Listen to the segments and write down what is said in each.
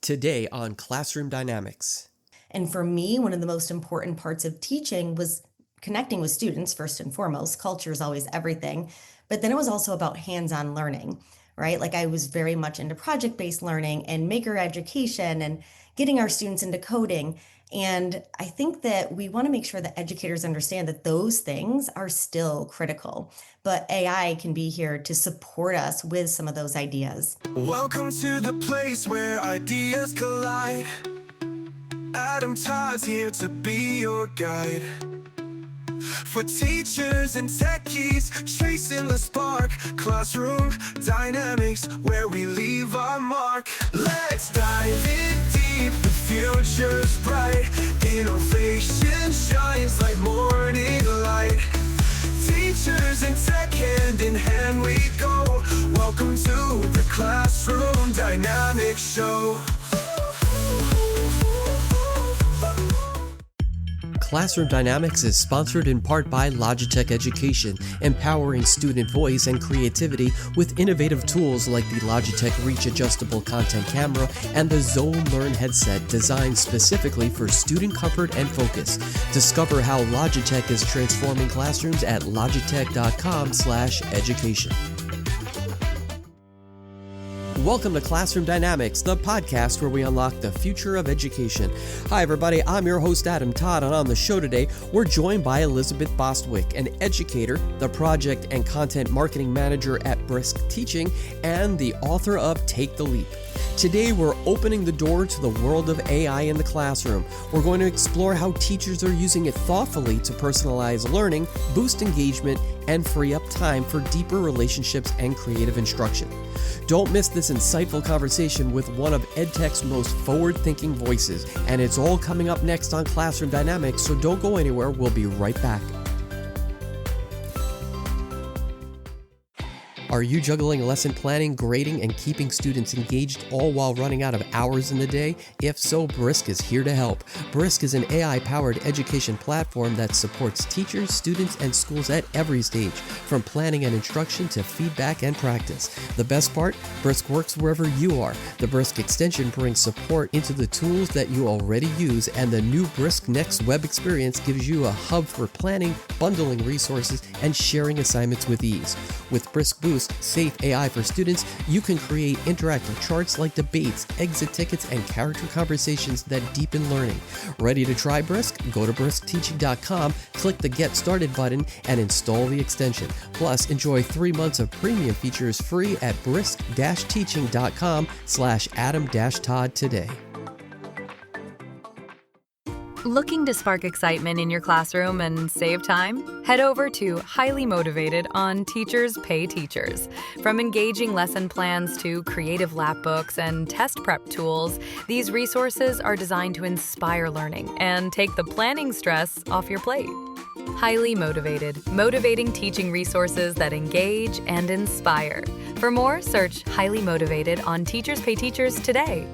Today on Classroom Dynamics. And for me, one of the most important parts of teaching was connecting with students first and foremost. Culture is always everything. But then it was also about hands-on learning, right? Like I was very much into project-based learning and maker education and getting our students into coding. And I think that we want to make sure that educators understand that those things are still critical. But AI can be here to support us with some of those ideas. Welcome to the place where ideas collide. Adam Todd's here to be your guide. For teachers and techies, chasing the spark. Classroom dynamics, where we leave our mark. Let's dive in deep, the future's bright. Innovation shines like morning light. Teachers and tech, hand in hand we go. Welcome to the Classroom Dynamics Show. Classroom Dynamics is sponsored in part by Logitech Education, empowering student voice and creativity with innovative tools like the Logitech Reach Adjustable Content Camera and the Zone Learn headset designed specifically for student comfort and focus. Discover how Logitech is transforming classrooms at logitech.com/education. Welcome to Classroom Dynamics, the podcast where we unlock the future of education. Hi everybody, I'm your host Adam Todd, and on the show today, we're joined by Elisabeth Bostwick, an educator, the project and content marketing manager at Brisk Teaching, and the author of Take the Leap. Today, we're opening the door to the world of AI in the classroom. We're going to explore how teachers are using it thoughtfully to personalize learning, boost engagement, and free up time for deeper relationships and creative instruction. Don't miss this insightful conversation with one of edtech's most forward-thinking voices, and it's all coming up next on Classroom Dynamics, so don't go anywhere. We'll be right back. Are you juggling lesson planning, grading, and keeping students engaged all while running out of hours in the day? If so, Brisk is here to help. Brisk is an AI-powered education platform that supports teachers, students, and schools at every stage, from planning and instruction to feedback and practice. The best part? Brisk works wherever you are. The Brisk extension brings support into the tools that you already use, and the new Brisk Next web experience gives you a hub for planning, bundling resources, and sharing assignments with ease. With Brisk Boost, safe AI for students, you can create interactive charts like debates, exit tickets, and character conversations that deepen learning. Ready to try Brisk? Go to briskteaching.com, click the Get Started button, and install the extension. Plus, enjoy 3 months of premium features free at brisk-teaching.com/Adam-Todd today. Looking to spark excitement in your classroom and save time? Head over to Highly Motivated on Teachers Pay Teachers. From engaging lesson plans to creative lap books and test prep tools, these resources are designed to inspire learning and take the planning stress off your plate. Highly Motivated, motivating teaching resources that engage and inspire. For more, search Highly Motivated on Teachers Pay Teachers today.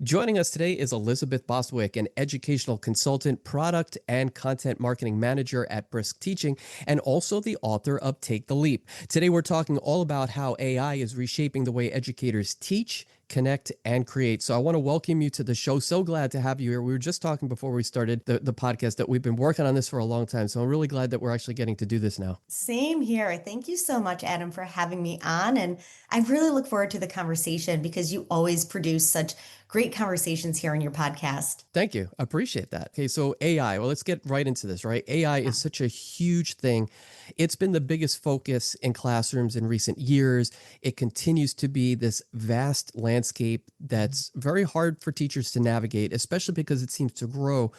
Joining us today is Elisabeth Bostwick, an educational consultant, product and content marketing manager at Brisk Teaching, and also the author of Take the Leap. Today, we're talking all about how AI is reshaping the way educators teach, connect, and create. So I want to welcome you to the show. So glad to have you here. We were just talking before we started the podcast that we've been working on this for a long time. So I'm really glad that we're actually getting to do this now. Same here. Thank you so much, Adam, for having me on. And I really look forward to the conversation because you always produce such great conversations here on your podcast. Thank you. I appreciate that. Okay, so AI. Well, let's get right into this, right? AI is such a huge thing. It's been the biggest focus in classrooms in recent years. It continues to be this vast landscape that's very hard for teachers to navigate, especially because it seems to grow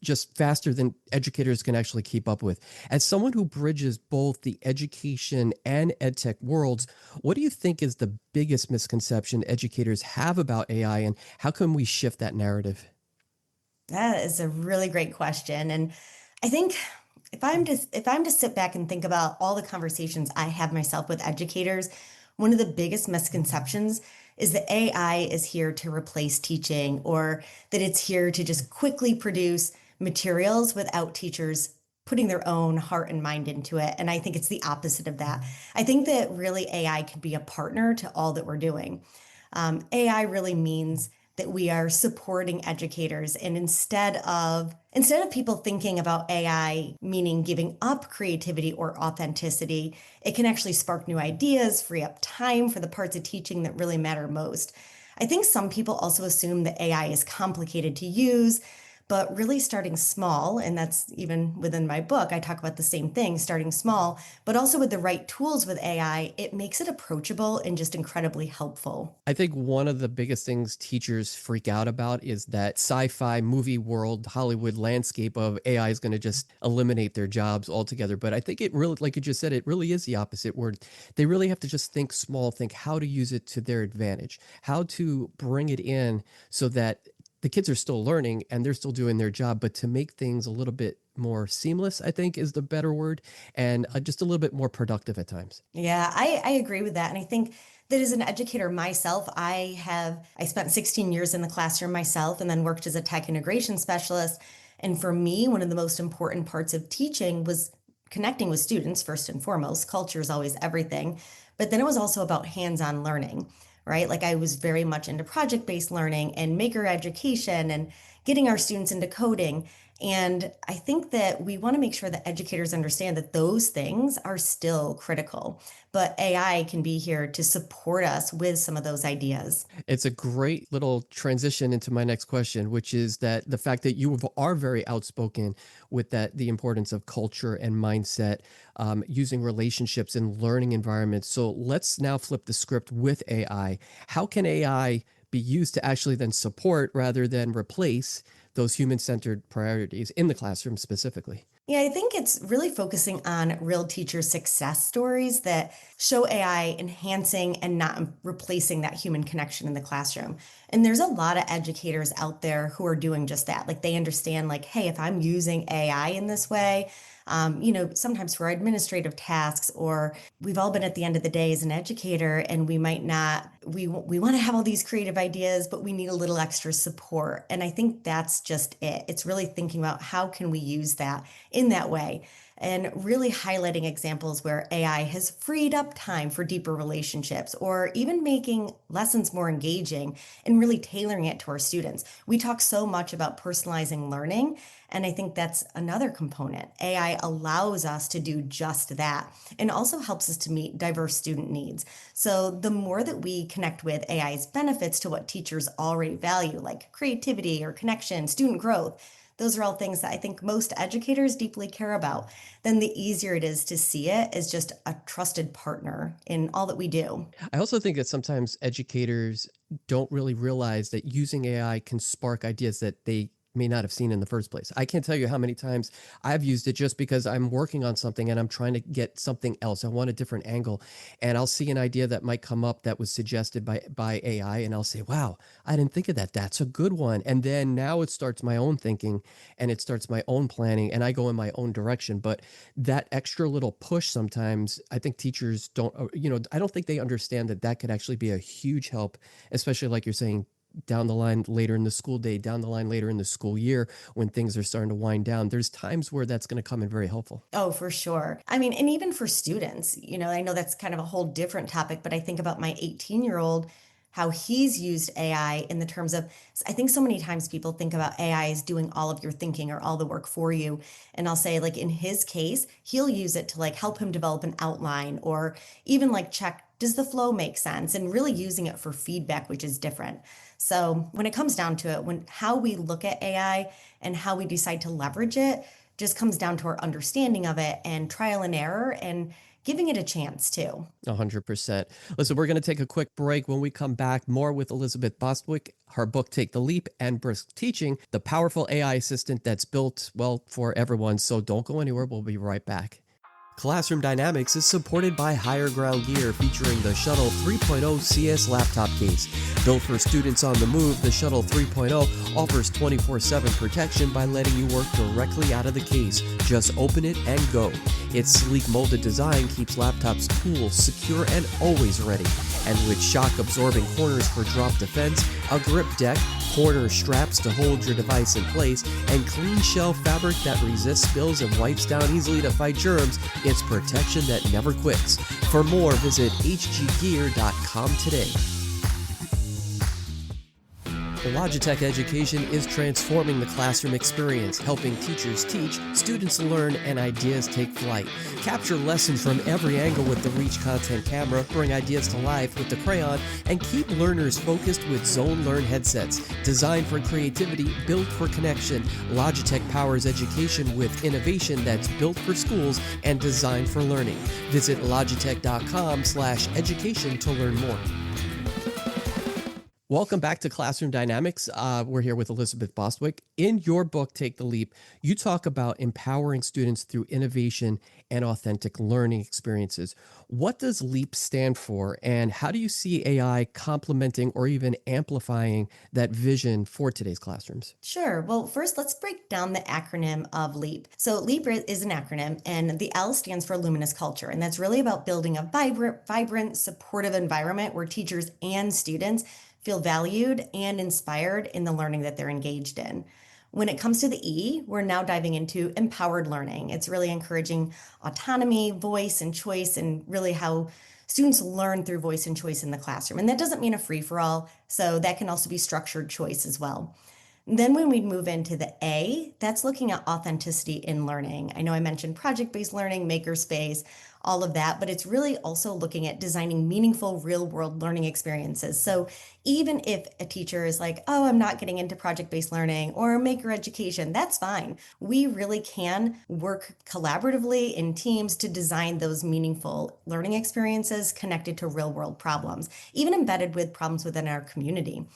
just faster than educators can actually keep up with. As someone who bridges both the education and edtech worlds, what do you think is the biggest misconception educators have about AI, and how can we shift that narrative? That is a really great question. And I think if I'm to sit back and think about all the conversations I have myself with educators, one of the biggest misconceptions is that AI is here to replace teaching, or that it's here to just quickly produce materials without teachers putting their own heart and mind into it. And I think it's the opposite of that. I think that really AI can be a partner to all that we're doing. AI really means that we are supporting educators, and instead of people thinking about AI meaning giving up creativity or authenticity, it can actually spark new ideas, free up time for the parts of teaching that really matter most. I think some people also assume that AI is complicated to use, but really starting small, and that's even within my book, I talk about the same thing, starting small, but also with the right tools with AI, it makes it approachable and just incredibly helpful. I think one of the biggest things teachers freak out about is that sci-fi movie world, Hollywood landscape of AI is going to just eliminate their jobs altogether. But I think it really, like you just said, it really is the opposite word. They really have to just think small, think how to use it to their advantage, how to bring it in so that the kids are still learning and they're still doing their job, but to make things a little bit more seamless, I think is the better word, and just a little bit more productive at times. Yeah, I agree with that. And I think that as an educator myself, I spent 16 years in the classroom myself and then worked as a tech integration specialist. And for me, one of the most important parts of teaching was connecting with students first and foremost. Culture is always everything. But then it was also about hands-on learning, right? Like I was very much into project-based learning and maker education and getting our students into coding. And I think that we want to make sure that educators understand that those things are still critical, but AI can be here to support us with some of those ideas. It's a great little transition into my next question, which is that the fact that you are very outspoken with that, the importance of culture and mindset, using relationships in learning environments. So let's now flip the script with AI. How can AI be used to actually then support rather than replace those human-centered priorities in the classroom specifically? Yeah, I think it's really focusing on real teacher success stories that show AI enhancing and not replacing that human connection in the classroom. And there's a lot of educators out there who are doing just that. Like they understand, like, hey, if I'm using AI in this way, sometimes for administrative tasks, or we've all been at the end of the day as an educator and we might not, we want to have all these creative ideas, but we need a little extra support. And I think that's just it. It's really thinking about how can we use that in that way, and really highlighting examples where AI has freed up time for deeper relationships or even making lessons more engaging and really tailoring it to our students. We talk so much about personalizing learning, and I think that's another component. AI allows us to do just that and also helps us to meet diverse student needs. So the more that we connect with AI's benefits to what teachers already value, like creativity or connection, student growth, those are all things that I think most educators deeply care about, then the easier it is to see it as just a trusted partner in all that we do. I also think that sometimes educators don't really realize that using AI can spark ideas that they may not have seen in the first place. I can't tell you how many times I've used it just because I'm working on something and I'm trying to get something else. I want a different angle, and I'll see an idea that might come up that was suggested by AI, and I'll say, "Wow, I didn't think of that. That's a good one." And then now it starts my own thinking and it starts my own planning, and I go in my own direction. But that extra little push sometimes, I think teachers don't, I don't think they understand that that could actually be a huge help, especially like you're saying, down the line later in the school day, down the line later in the school year, when things are starting to wind down. There's times where that's going to come in very helpful. Oh, for sure. I mean, and even for students, I know that's kind of a whole different topic, but I think about my 18-year-old, how he's used AI in the terms of, I think so many times people think about AI as doing all of your thinking or all the work for you. And I'll say, like, in his case, he'll use it to like help him develop an outline or even like check, does the flow make sense? And really using it for feedback, which is different. So when it comes down to it, how we look at AI and how we decide to leverage it just comes down to our understanding of it and trial and error and giving it a chance too. 100%. Listen, we're going to take a quick break. When we come back, more with Elisabeth Bostwick, her book, Take the Leap, and Brisk Teaching, the powerful AI assistant that's built, well, for everyone. So don't go anywhere. We'll be right back. Classroom Dynamics is supported by Higher Ground Gear, featuring the Shuttle 3.0 CS laptop case. Built for students on the move, the Shuttle 3.0 offers 24/7 protection by letting you work directly out of the case. Just open it and go. Its sleek molded design keeps laptops cool, secure, and always ready. And with shock-absorbing corners for drop defense, a grip deck, corner straps to hold your device in place, and clean shell fabric that resists spills and wipes down easily to fight germs, it's protection that never quits. For more, visit hggear.com today. Logitech Education is transforming the classroom experience, helping teachers teach, students learn, and ideas take flight. Capture lessons from every angle with the Reach Content camera, bring ideas to life with the Crayon, and keep learners focused with Zone Learn headsets. Designed for creativity, built for connection, Logitech powers education with innovation that's built for schools and designed for learning. Visit logitech.com/education to learn more. Welcome back to Classroom Dynamics. We're here with Elisabeth Bostwick. In your book, Take the Leap, you talk about empowering students through innovation and authentic learning experiences. What does LEAP stand for, and how do you see AI complementing or even amplifying that vision for today's classrooms? Sure. Well, first, let's break down the acronym of LEAP. So LEAP is an acronym, and the L stands for luminous culture. And that's really about building a vibrant, supportive environment where teachers and students feel valued and inspired in the learning that they're engaged in. When it comes to the E, we're now diving into empowered learning. It's really encouraging autonomy, voice, and choice, and really how students learn through voice and choice in the classroom. And that doesn't mean a free-for-all, so that can also be structured choice as well. Then when we move into the A, that's looking at authenticity in learning. I know I mentioned project-based learning, makerspace, all of that, but it's really also looking at designing meaningful real-world learning experiences. So even if a teacher is like, oh, I'm not getting into project-based learning or maker education, that's fine. We really can work collaboratively in teams to design those meaningful learning experiences connected to real-world problems, even embedded with problems within our community.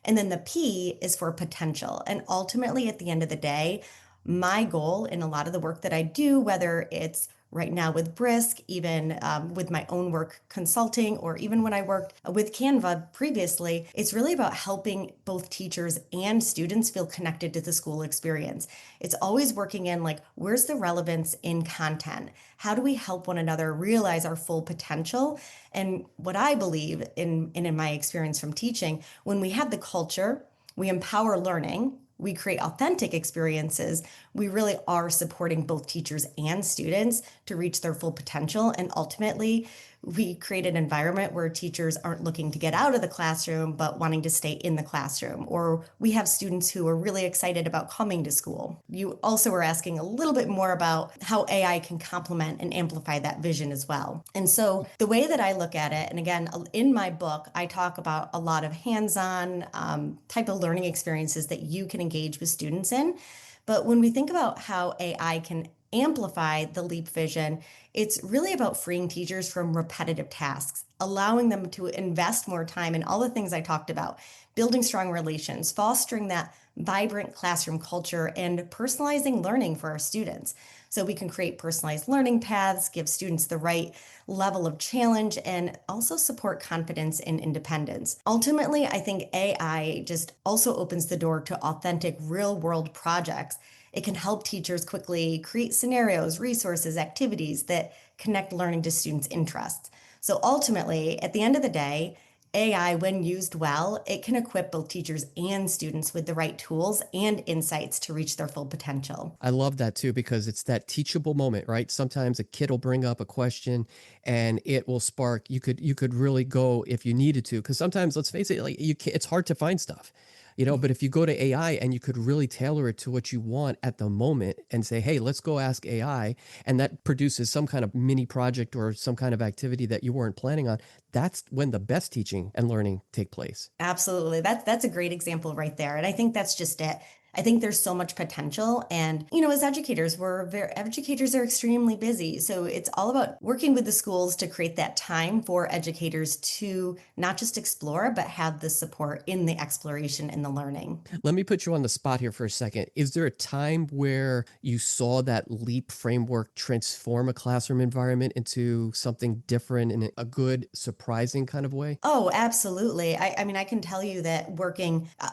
And then the P is for potential. And ultimately, at the end of the day, my goal in a lot of the work that I do, whether it's right now with Brisk, even with my own work consulting, or even when I worked with Canva previously, it's really about helping both teachers and students feel connected to the school experience. It's always working in like, where's the relevance in content? How do we help one another realize our full potential? And what I believe in my experience from teaching, when we have the culture, we empower learning, we create authentic experiences, we really are supporting both teachers and students to reach their full potential. And ultimately, we create an environment where teachers aren't looking to get out of the classroom, but wanting to stay in the classroom. Or we have students who are really excited about coming to school. You also were asking a little bit more about how AI can complement and amplify that vision as well. And so the way that I look at it, and again, in my book, I talk about a lot of hands-on type of learning experiences that you can engage with students in. But when we think about how AI can amplify the LEAP vision, it's really about freeing teachers from repetitive tasks, allowing them to invest more time in all the things I talked about, building strong relations, fostering that vibrant classroom culture, and personalizing learning for our students. So we can create personalized learning paths, give students the right level of challenge, and also support confidence and independence. Ultimately, I think AI just also opens the door to authentic real-world projects. It can help teachers quickly create scenarios, resources, activities that connect learning to students' interests. So ultimately, at the end of the day, AI, when used well, it can equip both teachers and students with the right tools and insights to reach their full potential. I love that too, because it's that teachable moment, right? Sometimes a kid will bring up a question and it will spark, you could really go if you needed to, because sometimes, let's face it, like it's hard to find stuff. But if you go to AI and you could really tailor it to what you want at the moment and say, hey, let's go ask AI, and that produces some kind of mini project or some kind of activity that you weren't planning on, that's when the best teaching and learning take place. Absolutely. That's a great example right there. And I think that's just it. I think there's so much potential. And, as educators, educators are extremely busy. So it's all about working with the schools to create that time for educators to not just explore, but have the support in the exploration and the learning. Let me put you on the spot here for a second. Is there a time where you saw that LEAP framework transform a classroom environment into something different in a good, surprising kind of way? Oh, absolutely. I mean, I can tell you that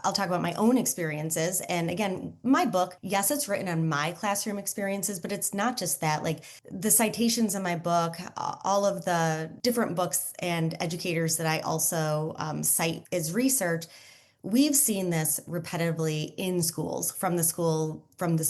I'll talk about my own experiences. And again, my book, yes, it's written on my classroom experiences, but it's not just that. Like the citations in my book, all of the different books and educators that I also cite as research, we've seen this repetitively in schools, from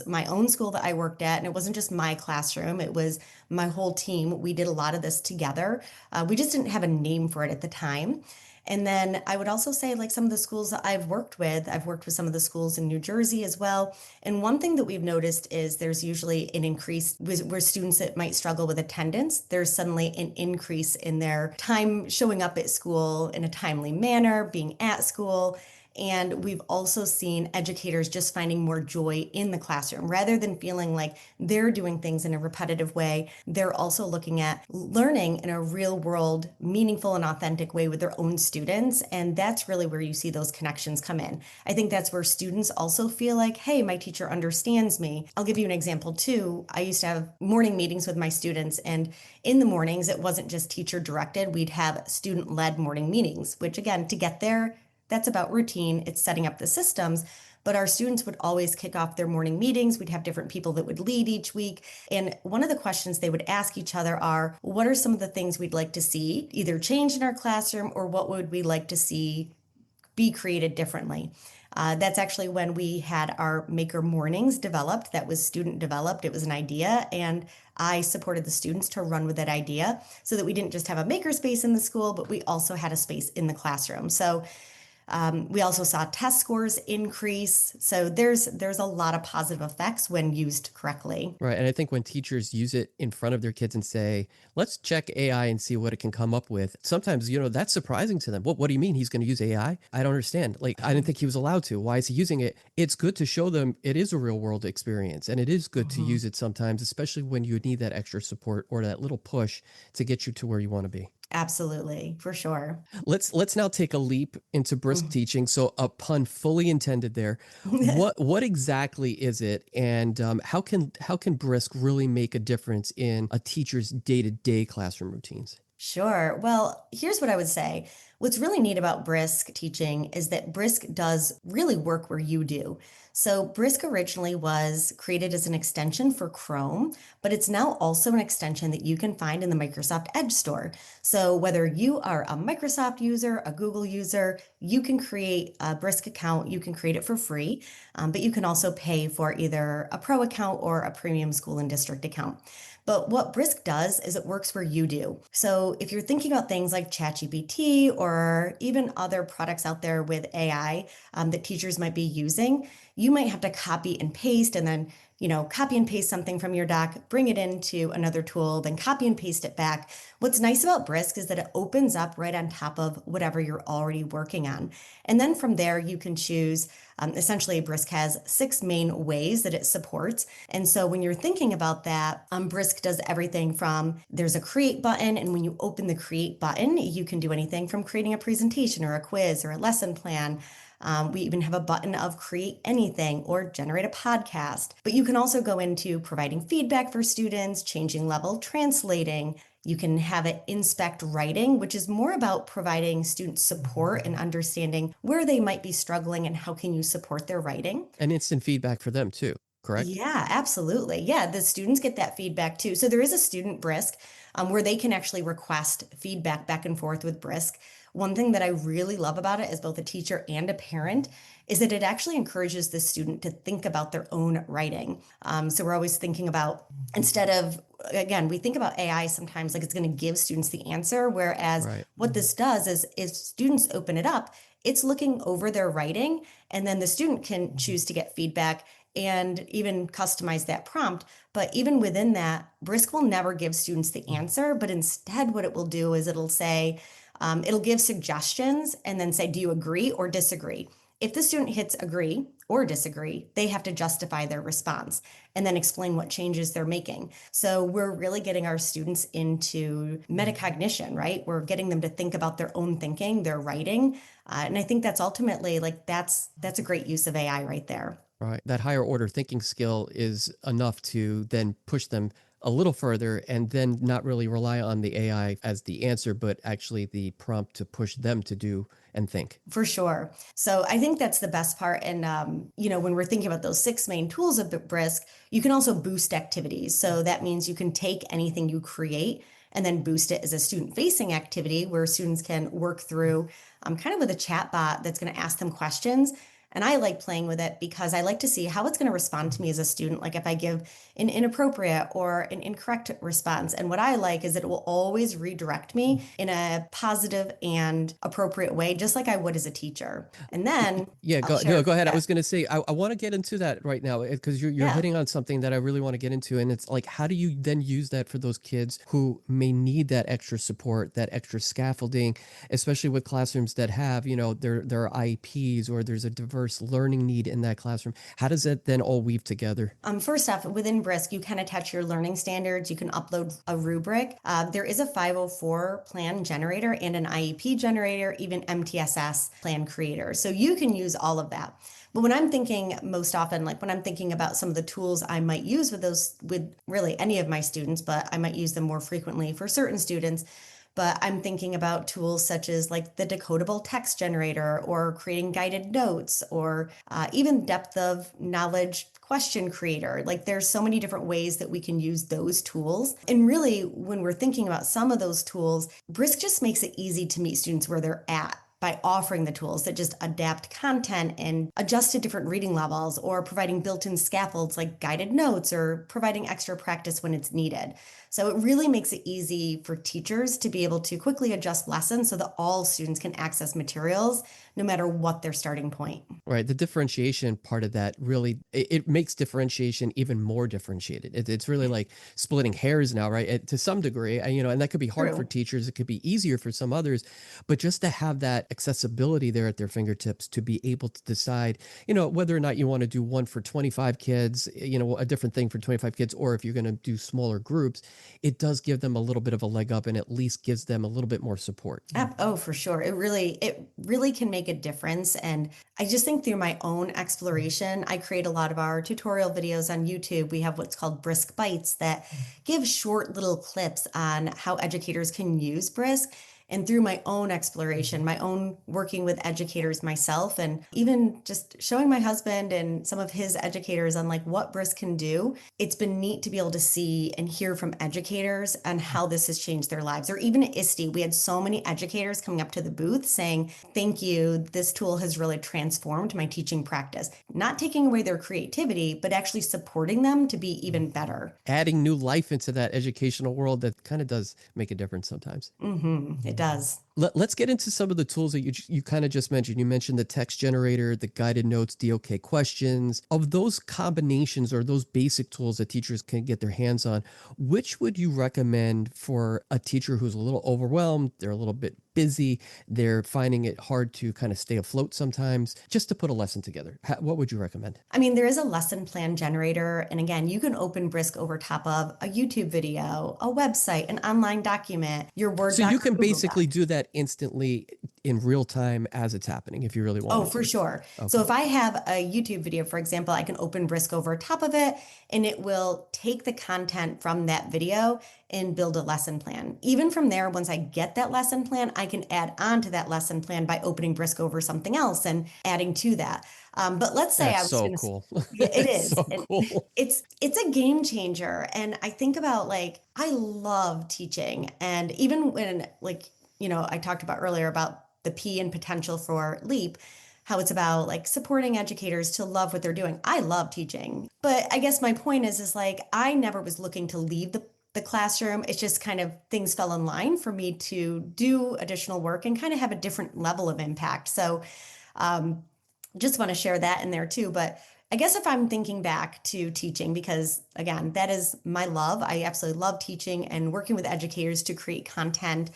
my own school that I worked at. And it wasn't just my classroom, it was my whole team. We did a lot of this together. We just didn't have a name for it at the time. And then I would also say, like, some of the schools that I've worked with some of the schools in New Jersey as well. And one thing that we've noticed is there's usually an increase where students that might struggle with attendance, there's suddenly an increase in their time showing up at school in a timely manner, being at school. And we've also seen educators just finding more joy in the classroom rather than feeling like they're doing things in a repetitive way. They're also looking at learning in a real world, meaningful and authentic way with their own students. And that's really where you see those connections come in. I think that's where students also feel like, hey, my teacher understands me. I'll give you an example too. I used to have morning meetings with my students, and in the mornings, it wasn't just teacher directed. We'd have student led morning meetings, which again, to get there, that's about routine. It's setting up the systems. But our students would always kick off their morning meetings. We'd have different people that would lead each week. And one of the questions they would ask each other are, what are some of the things we'd like to see either change in our classroom, or what would we like to see be created differently? That's actually when we had our Maker Mornings developed. That was student developed. It was an idea, and I supported the students to run with that idea so that we didn't just have a maker space in the school, but we also had a space in the classroom. So we also saw test scores increase. So there's a lot of positive effects when used correctly. Right. And I think when teachers use it in front of their kids and say, let's check AI and see what it can come up with, sometimes, that's surprising to them. What do you mean he's going to use AI? I don't understand. Like, I didn't think he was allowed to. Why is he using it? It's good to show them it is a real world experience. And it is good to use it sometimes, especially when you need that extra support or that little push to get you to where you want to be. Absolutely, for sure. Let's now take a leap into brisk teaching. So a pun fully intended there. What exactly is it, and how can brisk really make a difference in a teacher's day-to-day classroom routines? Sure. Well, here's what I would say. What's really neat about Brisk Teaching is that Brisk does really work where you do. So Brisk originally was created as an extension for Chrome, but it's now also an extension that you can find in the Microsoft Edge store. So whether you are a Microsoft user, a Google user, you can create a Brisk account. You can create it for free, but you can also pay for either a pro account or a premium school and district account. But what Brisk does is it works where you do. So if you're thinking about things like ChatGPT or even other products out there with AI that teachers might be using, you might have to copy and paste and then copy and paste something from your doc, bring it into another tool, then copy and paste it back. What's nice about Brisk is that it opens up right on top of whatever you're already working on. And then from there, you can choose, essentially Brisk has 6 main ways that it supports. And so when you're thinking about that, Brisk does everything from, there's a create button. And when you open the create button, you can do anything from creating a presentation or a quiz or a lesson plan. We even have a button of create anything or generate a podcast. But you can also go into providing feedback for students, changing level, translating. You can have it inspect writing, which is more about providing student support and understanding where they might be struggling and how can you support their writing. And instant feedback for them too, correct? Yeah, absolutely. Yeah, the students get that feedback too. So there is a student Brisk where they can actually request feedback back and forth with Brisk. One thing that I really love about it as both a teacher and a parent is that it actually encourages the student to think about their own writing. So we're always thinking about, instead of, again, we think about AI sometimes like it's going to give students the answer, whereas what this does is if students open it up, it's looking over their writing, and then the student can choose to get feedback and even customize that prompt. But even within that, Brisk will never give students the answer, but instead what it will do is it'll say, it'll give suggestions and then say, do you agree or disagree? If the student hits agree or disagree, they have to justify their response and then explain what changes they're making. So we're really getting our students into metacognition, right? We're getting them to think about their own thinking, their writing. And I think that's ultimately that's a great use of AI right there. Right. That higher order thinking skill is enough to then push them a little further and then not really rely on the AI as the answer, but actually the prompt to push them to do and think. For sure. So I think that's the best part. And, when we're thinking about those 6 main tools of Brisk, you can also boost activities. So that means you can take anything you create and then boost it as a student-facing activity where students can work through kind of with a chat bot that's going to ask them questions. And I like playing with it because I like to see how it's going to respond to me as a student. Like if I give an inappropriate or an incorrect response. And what I like is that it will always redirect me in a positive and appropriate way, just like I would as a teacher. And then Yeah, I'll share. go ahead. I Yeah. was going to say, I want to get into that right now because you're Yeah. hitting on something that I really want to get into. And it's like, how do you then use that for those kids who may need that extra support, that extra scaffolding, especially with classrooms that have, there are IEPs or there's a diverse learning need in that classroom. How does that then all weave together? First off, within Brisk, you can attach your learning standards. You can upload a rubric. There is a 504 plan generator and an IEP generator, even MTSS plan creator. So you can use all of that. But when I'm thinking most often, like when I'm thinking about some of the tools I might use with really any of my students, but I might use them more frequently for certain students. But I'm thinking about tools such as like the decodable text generator or creating guided notes or even depth of knowledge question creator. Like there's so many different ways that we can use those tools. And really, when we're thinking about some of those tools, Brisk just makes it easy to meet students where they're at by offering the tools that just adapt content and adjust to different reading levels or providing built-in scaffolds like guided notes or providing extra practice when it's needed. So it really makes it easy for teachers to be able to quickly adjust lessons so that all students can access materials no matter what their starting point. Right. The differentiation part of that really, it makes differentiation even more differentiated. It's really like splitting hairs now, right? To some degree, and that could be hard for True. teachers. It could be easier for some others, but just to have that accessibility there at their fingertips to be able to decide, whether or not you want to do one for 25 kids, a different thing for 25 kids, or if you're going to do smaller groups, it does give them a little bit of a leg up and at least gives them a little bit more support. Oh, for sure. It really can make a difference. And I just think through my own exploration, I create a lot of our tutorial videos on YouTube. We have what's called Brisk Bites that give short little clips on how educators can use Brisk. And through my own exploration, my own working with educators myself, and even just showing my husband and some of his educators on like what Brisk can do, it's been neat to be able to see and hear from educators on how this has changed their lives. Or even at ISTE, we had so many educators coming up to the booth saying, thank you, this tool has really transformed my teaching practice. Not taking away their creativity, but actually supporting them to be even better. Adding new life into that educational world that kind of does make a difference sometimes. It does. Let's get into some of the tools that you kind of just mentioned. You mentioned the text generator, the guided notes, DOK questions. Of those combinations or those basic tools that teachers can get their hands on, which would you recommend for a teacher who's a little overwhelmed, they're a little bit busy, they're finding it hard to kind of stay afloat sometimes, just to put a lesson together? What would you recommend? I mean, there is a lesson plan generator. And again, you can open Brisk over top of a YouTube video, a website, an online document, your Word So doc you or can Google basically Doc. do that instantly in real time as it's happening if you really want Oh, to. for sure. So if I have a YouTube video, for example, I can open Brisk over top of it and it will take the content from that video and build a lesson plan. Even from there, once I get that lesson plan, I can add on to that lesson plan by opening Brisk over something else and adding to that. But let's say I That's was so going to, cool. yeah, it It's is. so And cool. it's a game changer. And I think about like, I love teaching. And even when I talked about earlier about the P and potential for LEAP, how it's about like supporting educators to love what they're doing. I love teaching. But I guess my point is like I never was looking to leave the classroom. It's just kind of things fell in line for me to do additional work and kind of have a different level of impact. So just want to share that in there too. But I guess if I'm thinking back to teaching, because again, that is my love. I absolutely love teaching and working with educators to create content.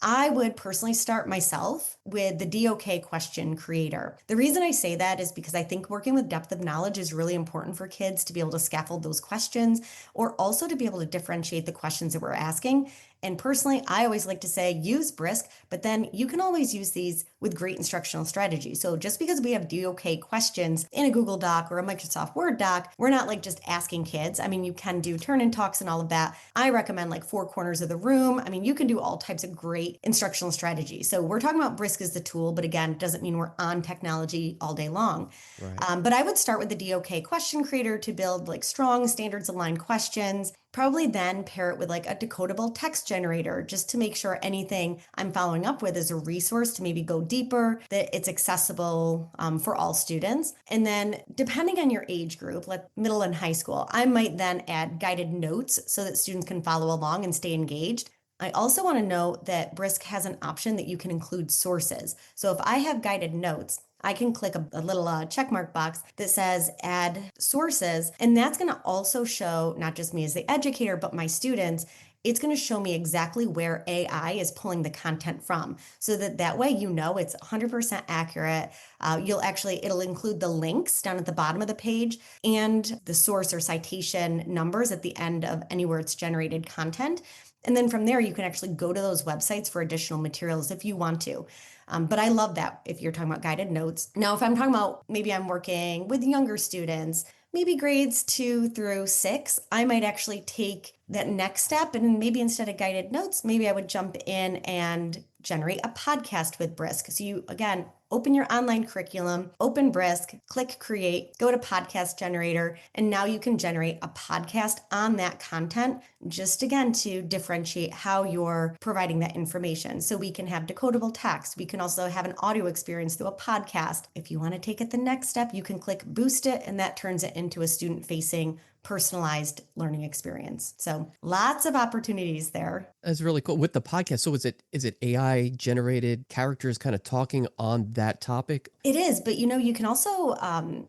I would personally start myself with the DOK question creator. The reason I say that is because I think working with depth of knowledge is really important for kids to be able to scaffold those questions or also to be able to differentiate the questions that we're asking. And personally, I always like to say use Brisk, but then you can always use these with great instructional strategy. So just because we have DOK questions in a Google Doc or a Microsoft Word doc, we're not like just asking kids. I mean, you can do turn-in talks and all of that. I recommend like 4 corners of the room. I mean, you can do all types of great instructional strategy. So we're talking about Brisk as the tool, but again, it doesn't mean we're on technology all day long. Right. But I would start with the DOK question creator to build like strong standards aligned questions. Probably then pair it with like a decodable text generator just to make sure anything I'm following up with is a resource to maybe go deeper, that it's accessible for all students. And then depending on your age group, like middle and high school, I might then add guided notes so that students can follow along and stay engaged. I also want to note that Brisk has an option that you can include sources. So if I have guided notes, I can click a little check mark box that says add sources, and that's going to also show not just me as the educator, but my students. It's going to show me exactly where AI is pulling the content from, so that way you know it's 100% accurate. It'll include the links down at the bottom of the page and the source or citation numbers at the end of anywhere it's generated content. And then from there, you can actually go to those websites for additional materials if you want to. But I love that if you're talking about guided notes. Now, if I'm talking about maybe I'm working with younger students, maybe grades 2 through 6, I might actually take that next step, and maybe instead of guided notes, maybe I would jump in and generate a podcast with Brisk. So you, again, open your online curriculum, open Brisk, click create, go to podcast generator, and now you can generate a podcast on that content, just again to differentiate how you're providing that information. So we can have decodable text. We can also have an audio experience through a podcast. If you want to take it the next step, you can click boost it, and that turns it into a student-facing personalized learning experience. So lots of opportunities there. That's really cool. With the podcast, so is it AI generated characters kind of talking on that topic? It is, but you can also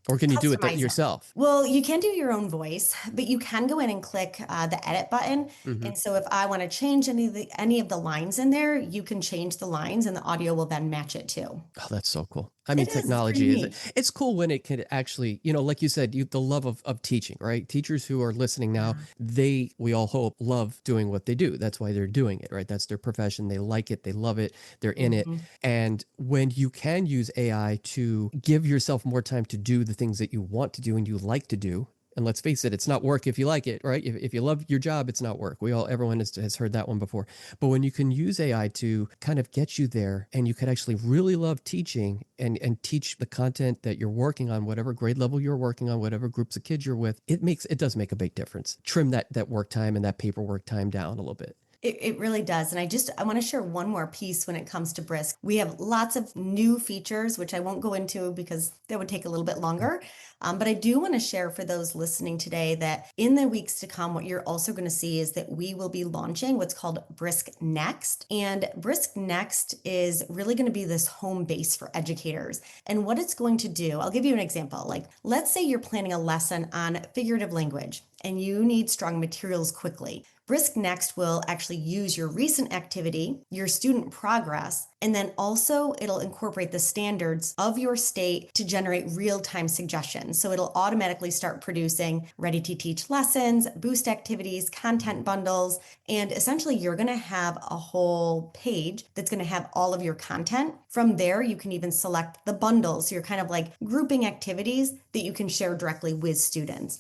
or can you do it customize yourself? Well, you can do your own voice, but you can go in and click the edit button. Mm-hmm. And so if I want to change any of the lines in there, you can change the lines and the audio will then match it too. Oh, that's so cool. I mean, It is, it's technology pretty is, it's cool when it can actually, like you said, the love of teaching, right? Teachers who are listening now, we all hope, love doing what they do. That's why they're doing it, right? That's their profession. They like it. They love it. They're in it. And when you can use AI to give yourself more time to do the things that you want to do and you like to do, and let's face it, it's not work if you like it, right? If you love your job, it's not work. Everyone has heard that one before. But when you can use AI to kind of get you there, and you can actually really love teaching and teach the content that you're working on, whatever grade level you're working on, whatever groups of kids you're with, it does make a big difference. Trim that work time and that paperwork time down a little bit. It really does. And I want to share one more piece when it comes to Brisk. We have lots of new features, which I won't go into because that would take a little bit longer. But I do want to share for those listening today that in the weeks to come, what you're also going to see is that we will be launching what's called Brisk Next. And Brisk Next is really going to be this home base for educators. And what it's going to do, I'll give you an example. Like, let's say you're planning a lesson on figurative language and you need strong materials quickly. Brisk Next will actually use your recent activity, your student progress, and then also it'll incorporate the standards of your state to generate real-time suggestions. So it'll automatically start producing ready-to-teach lessons, boost activities, content bundles, and essentially you're going to have a whole page that's going to have all of your content. From there, you can even select the bundles. So you're kind of like grouping activities that you can share directly with students.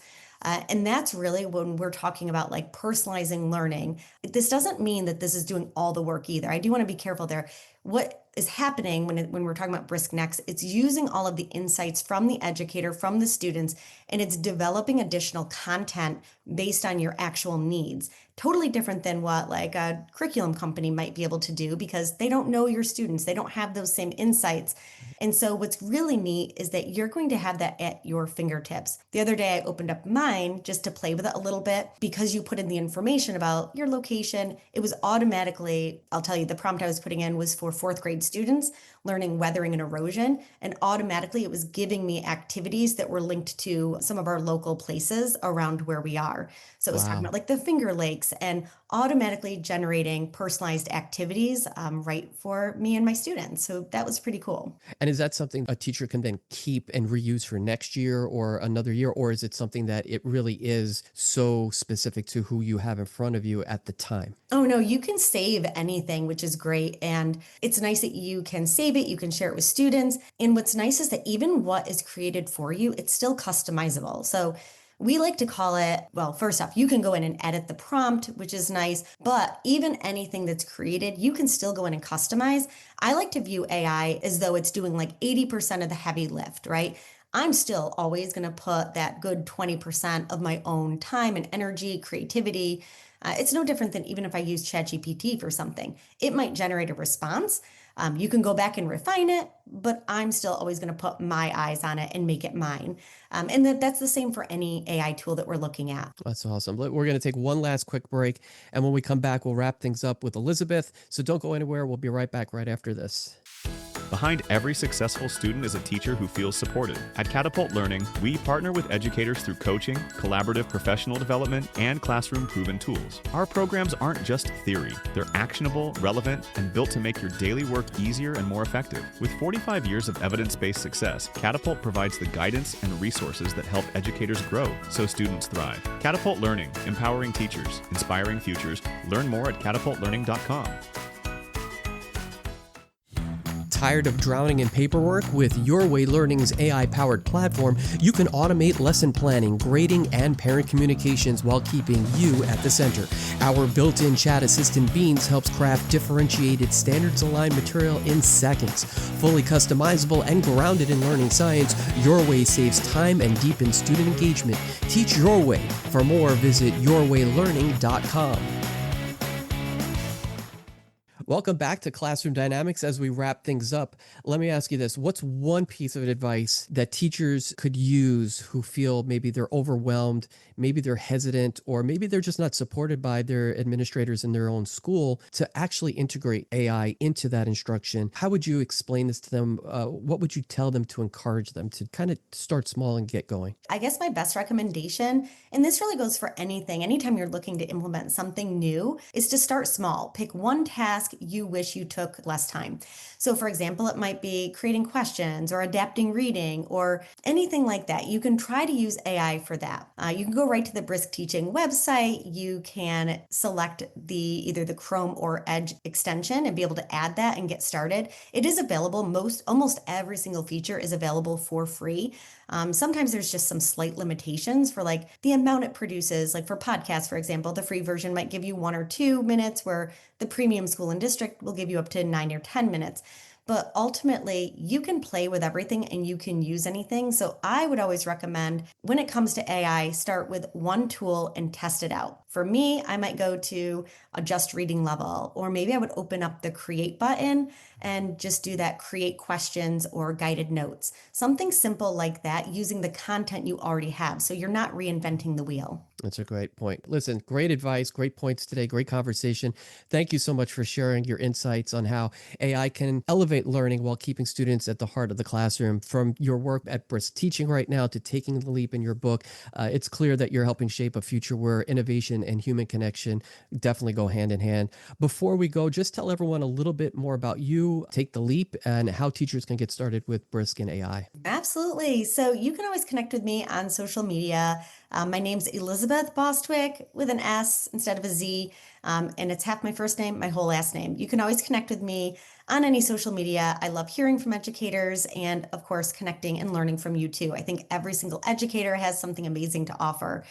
And that's really when we're talking about like personalizing learning. This doesn't mean that this is doing all the work either. I do want to be careful there. What is happening when we're talking about Brisk Next, it's using all of the insights from the educator, from the students, and it's developing additional content based on your actual needs. Totally different than what like a curriculum company might be able to do because they don't know your students. They don't have those same insights. And so what's really neat is that you're going to have that at your fingertips. The other day I opened up mine just to play with it a little bit because you put in the information about your location. It was automatically, I'll tell you, the prompt I was putting in was for 4th grade students learning weathering and erosion. And automatically it was giving me activities that were linked to some of our local places around where we are. So it was talking about like the Finger Lakes and automatically generating personalized activities right for me and my students. So that was pretty cool. And is that something a teacher can then keep and reuse for next year or another year? Or is it something that it really is so specific to who you have in front of you at the time? Oh, no, you can save anything, which is great. And it's nice that you can save it. You can share it with students. And what's nice is that even what is created for you, it's still customizable. So we like to call it, well, first off, you can go in and edit the prompt, which is nice, but even anything that's created, you can still go in and customize. I like to view AI as though it's doing like 80% of the heavy lift, right? I'm still always going to put that good 20% of my own time and energy, creativity. It's no different than even if I use ChatGPT for something. It might generate a response. You can go back and refine it, but I'm still always going to put my eyes on it and make it mine. And that's the same for any AI tool that we're looking at. That's awesome. We're going to take one last quick break. And when we come back, we'll wrap things up with Elisabeth. So don't go anywhere. We'll be right back right after this. Behind every successful student is a teacher who feels supported. At Catapult Learning, we partner with educators through coaching, collaborative professional development, and classroom-proven tools. Our programs aren't just theory. They're actionable, relevant, and built to make your daily work easier and more effective. With 45 years of evidence-based success, Catapult provides the guidance and resources that help educators grow so students thrive. Catapult Learning, empowering teachers, inspiring futures. Learn more at catapultlearning.com. Tired of drowning in paperwork? With Your Way Learning's AI-powered platform, you can automate lesson planning, grading, and parent communications while keeping you at the center. Our built-in chat assistant Beans helps craft differentiated, standards-aligned material in seconds. Fully customizable and grounded in learning science, Your Way saves time and deepens student engagement. Teach your way. For more, visit yourwaylearning.com. Welcome back to Classroom Dynamics. As we wrap things up, let me ask you this. What's one piece of advice that teachers could use who feel maybe they're overwhelmed, maybe they're hesitant, or maybe they're just not supported by their administrators in their own school to actually integrate AI into that instruction? How would you explain this to them? What would you tell them to encourage them to kind of start small and get going? I guess my best recommendation, and this really goes for anything, anytime you're looking to implement something new, is to start small. Pick one task you wish you took less time. So for example, it might be creating questions or adapting reading or anything like that. You can try to use AI for that. You can go right to the Brisk Teaching website. You can select either the Chrome or Edge extension and be able to add that and get started. It is available. Almost every single feature is available for free. Sometimes there's just some slight limitations for like the amount it produces. Like for podcasts, for example, the free version might give you 1 or 2 minutes, where the premium school and district will give you up to 9 or 10 minutes. But ultimately, you can play with everything and you can use anything. So I would always recommend, when it comes to AI, start with one tool and test it out. For me, I might go to a just reading level, or maybe I would open up the create button and just do that create questions or guided notes. Something simple like that, using the content you already have. So you're not reinventing the wheel. That's a great point. Listen, great advice, great points today, great conversation. Thank you so much for sharing your insights on how AI can elevate learning while keeping students at the heart of the classroom. From your work at Brisk Teaching right now to taking the leap in your book, it's clear that you're helping shape a future where innovation and human connection definitely go hand in hand. Before we go, just tell everyone a little bit more about you, Take the Leap, and how teachers can get started with Brisk and AI. Absolutely. So you can always connect with me on social media. My name's Elisabeth Bostwick with an S instead of a Z. And it's half my first name, my whole last name. You can always connect with me on any social media. I love hearing from educators and, of course, connecting and learning from you too. I think every single educator has something amazing to offer.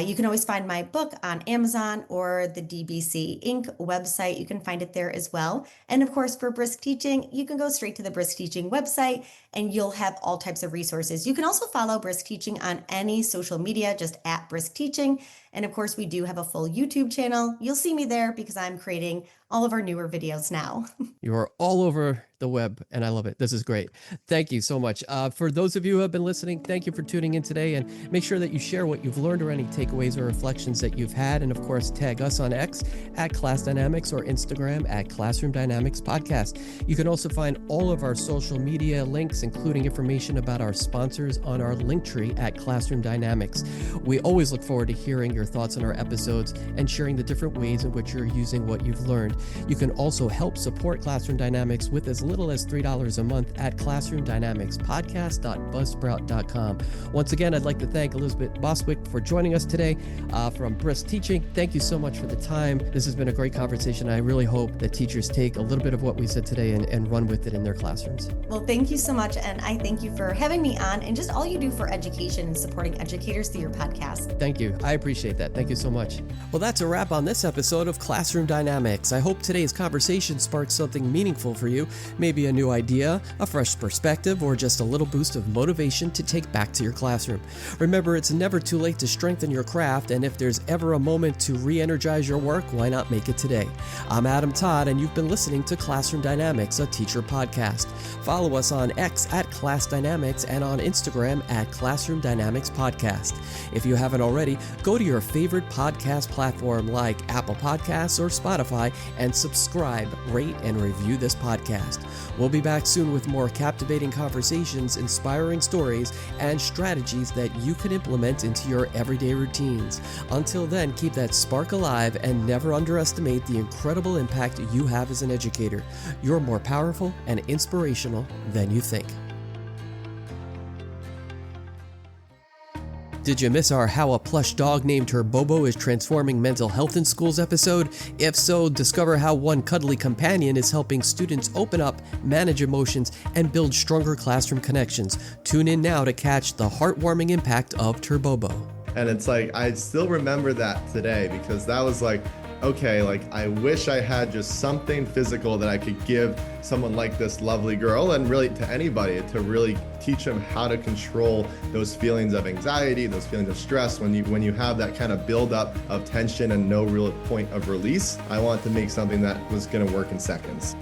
You can always find my book on Amazon or the DBC Inc. website. You can find it there as well. And of course, for Brisk Teaching, you can go straight to the Brisk Teaching website and you'll have all types of resources. You can also follow Brisk Teaching on any social media, just at Brisk Teaching. And of course, we do have a full YouTube channel. You'll see me there because I'm creating all of our newer videos now. You are all over the web, and I love it. This is great. Thank you so much. For those of you who have been listening, thank you for tuning in today, and make sure that you share what you've learned or any takeaways or reflections that you've had. And of course, tag us on X at Class Dynamics or Instagram at Classroom Dynamics Podcast. You can also find all of our social media links, including information about our sponsors, on our link tree at Classroom Dynamics. We always look forward to hearing your thoughts on our episodes and sharing the different ways in which you're using what you've learned. You can also help support Classroom Dynamics with as little as $3 a month at classroomdynamicspodcast.buzzsprout.com. Once again, I'd like to thank Elisabeth Bostwick for joining us today from Brisk Teaching. Thank you so much for the time. This has been a great conversation. I really hope that teachers take a little bit of what we said today and run with it in their classrooms. Well, thank you so much. And I thank you for having me on and just all you do for education and supporting educators through your podcast. Thank you. I appreciate that. Thank you so much. Well, that's a wrap on this episode of Classroom Dynamics. I hope hope today's conversation sparked something meaningful for you, maybe a new idea, a fresh perspective, or just a little boost of motivation to take back to your classroom. Remember, it's never too late to strengthen your craft, and if there's ever a moment to re-energize your work, why not make it today? I'm Adam Todd, and you've been listening to Classroom Dynamics, a teacher podcast. Follow us on X at Class Dynamics and on Instagram at Classroom Dynamics Podcast. If you haven't already, go to your favorite podcast platform like Apple Podcasts or Spotify and subscribe, rate, and review this podcast. We'll be back soon with more captivating conversations, inspiring stories, and strategies that you can implement into your everyday routines. Until then, keep that spark alive and never underestimate the incredible impact you have as an educator. You're more powerful and inspirational than you think. Did you miss our How a Plush Dog Named Her Bobo is Transforming Mental Health in Schools episode? If so, discover how one cuddly companion is helping students open up, manage emotions, and build stronger classroom connections. Tune in now to catch the heartwarming impact of Turbobo. And it's like, I still remember that today because that was like, okay, like I wish I had just something physical that I could give someone like this lovely girl, and really to anybody, to really teach them how to control those feelings of anxiety, those feelings of stress. When you have that kind of buildup of tension and no real point of release, I want to make something that was going to work in seconds.